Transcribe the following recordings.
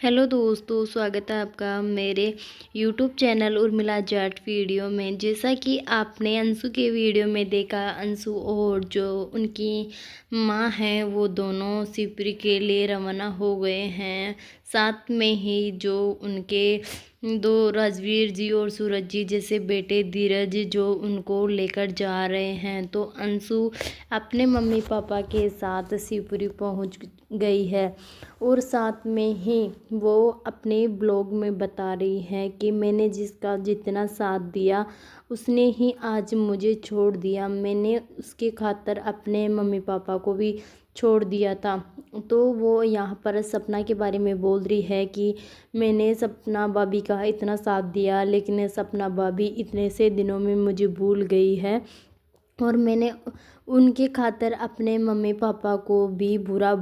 Hello दोस्तों, स्वागत है आपका मेरे YouTube channel Urmila Jat video में। जैसा कि आपने अंशु के वीडियो में देखा, अंशु और जो उनकी माँ हैं वो दोनों शिवपुरी के लिए रवाना हो गए हैं। साथ में ही जो उनके दो राजवीर जी और सूरज जी जैसे बेटे धीरज जो उनको लेकर जा रहे हैं। तो अंशु अपने मम्मी पापा के साथ शिवपुरी पहुंच गई है और साथ में ही वो अपने ब्लॉग में बता रही है कि मैंने जिसका जितना साथ दिया उसने ही आज मुझे छोड़ दिया। मैंने उसके खातिर अपने मम्मी पापा को भी छोड़ दिया था। तो वो यहाँ पर सपना के बारे में बोल रही है कि मैंने सपना भाभी का इतना साथ दिया, लेकिन सपना भाभी इतने से दिनों में मुझे भूल गई है और मैंने उनके खातिर अपने मम्मी पापा को भी बुरा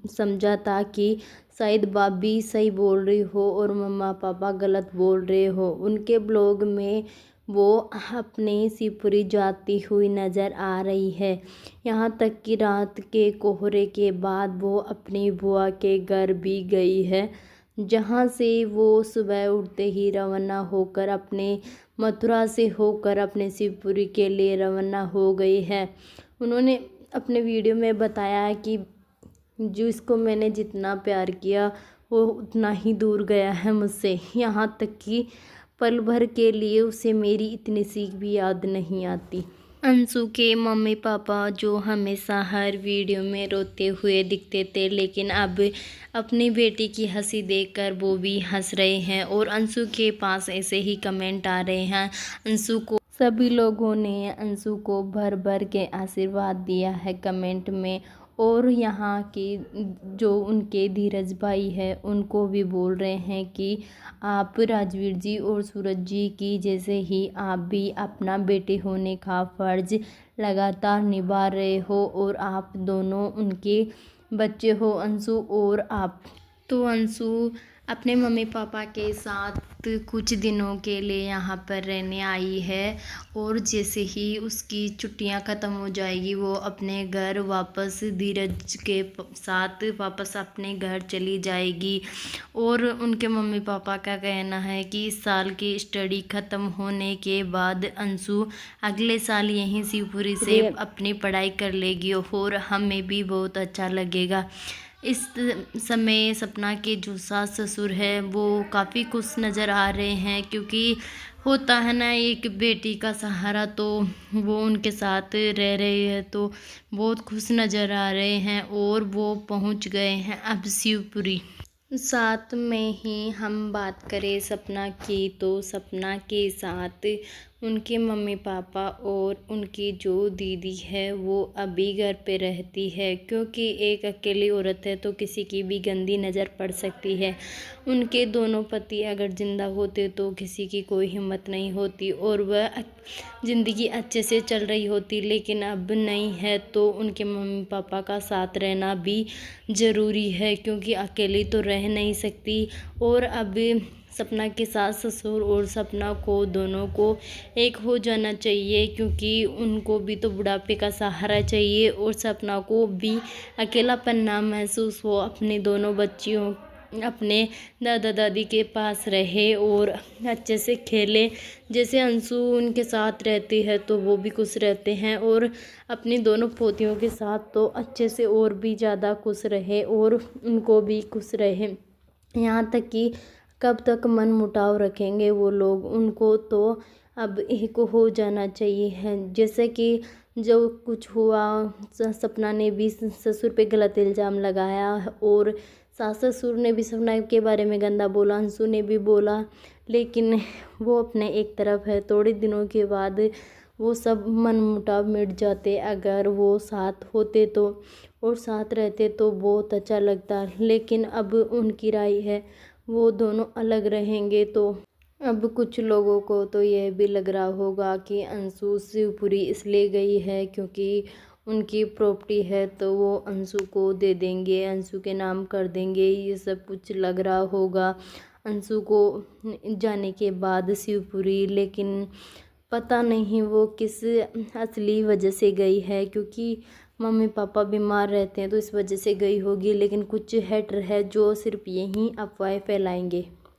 समझा था कि शायद भाभी सही बोल रही हो और मम्मा पापा गलत बोल रहे हो। उनके ब्लॉग में वो अपने शिवपुरी जाती हुई नज़र आ रही है। यहाँ तक कि रात के कोहरे के बाद वो अपनी बुआ के घर भी गई है, जहाँ से वो सुबह उठते ही रवाना होकर अपने मथुरा से होकर अपने शिवपुरी के लिए रवाना हो गई है। उन्होंने अपने वीडियो में बताया है कि जिसको मैंने जितना प्यार किया वो उतना ही दूर गया है मुझसे। यहाँ तक कि पल भर के लिए उसे मेरी इतनी सीख भी याद नहीं आती। अंशु के मम्मी पापा जो हमेशा हर वीडियो में रोते हुए दिखते थे, लेकिन अब अपनी बेटी की हंसी देखकर वो भी हंस रहे हैं और अंशु के पास ऐसे ही कमेंट आ रहे हैं। अंशु को सभी लोगों ने अंशु को भर भर के आशीर्वाद दिया है कमेंट में। और यहाँ की जो उनके धीरज भाई है उनको भी बोल रहे हैं कि आप राजवीर जी और सूरज जी की जैसे ही आप भी अपना बेटे होने का फ़र्ज लगातार निभा रहे हो और आप दोनों उनके बच्चे हो, अंशु और आप। तो अंशु अपने मम्मी पापा के साथ कुछ दिनों के लिए यहाँ पर रहने आई है और जैसे ही उसकी छुट्टियाँ ख़त्म हो जाएगी वो अपने घर वापस धीरज के साथ वापस अपने घर चली जाएगी। और उनके मम्मी पापा का कहना है कि इस साल की स्टडी ख़त्म होने के बाद अंशु अगले साल यहीं शिवपुरी से अपनी पढ़ाई कर लेगी और हमें भी बहुत अच्छा लगेगा। इस समय सपना के जो सास ससुर है वो काफ़ी खुश नज़र आ रहे हैं, क्योंकि होता है ना एक बेटी का सहारा, तो वो उनके साथ रह रहे हैं तो बहुत खुश नज़र आ रहे हैं और वो पहुंच गए हैं अब शिवपुरी। साथ में ही हम बात करें सपना की, तो सपना के साथ उनके मम्मी पापा और उनकी जो दीदी है वो अभी घर पे रहती है, क्योंकि एक अकेली औरत है तो किसी की भी गंदी नज़र पड़ सकती है। उनके दोनों पति अगर ज़िंदा होते तो किसी की कोई हिम्मत नहीं होती और वह ज़िंदगी अच्छे से चल रही होती, लेकिन अब नहीं है तो उनके मम्मी पापा का साथ रहना भी ज़रूरी है, क्योंकि अकेली तो रह नहीं सकती। और अब सपना के सास ससुर और सपना को दोनों को एक हो जाना चाहिए, क्योंकि उनको भी तो बुढ़ापे का सहारा चाहिए और सपना को भी अकेलापन ना महसूस हो। अपने दोनों बच्चियों अपने दादा दादी के पास रहे और अच्छे से खेले। जैसे अंशु उनके साथ रहती है तो वो भी खुश रहते हैं और अपनी दोनों पोतियों के साथ तो अच्छे से और भी ज़्यादा खुश रहे और उनको भी खुश रहे। यहाँ तक कि कब तक मन मुटाव रखेंगे वो लोग, उनको तो अब एक हो जाना चाहिए है। जैसे कि जो कुछ हुआ, सपना ने भी ससुर पे गलत इल्ज़ाम लगाया और सास ससुर ने भी सपना के बारे में गंदा बोला, अंशु ने भी बोला, लेकिन वो अपने एक तरफ है। थोड़े दिनों के बाद वो सब मन मुटाव मिट जाते अगर वो साथ होते तो और साथ रहते तो बहुत अच्छा लगता। लेकिन अब उनकी राय है वो दोनों अलग रहेंगे। तो अब कुछ लोगों को तो यह भी लग रहा होगा कि अंशु शिवपुरी इसलिए गई है क्योंकि उनकी प्रॉपर्टी है तो वो अंशु को दे देंगे, अंशु के नाम कर देंगे, ये सब कुछ लग रहा होगा अंशु को जाने के बाद शिवपुरी। लेकिन पता नहीं वो किस असली वजह से गई है, क्योंकि मम्मी पापा बीमार रहते हैं तो इस वजह से गई होगी, लेकिन कुछ हेटर है जो सिर्फ यही अफवाहें फैलाएंगे।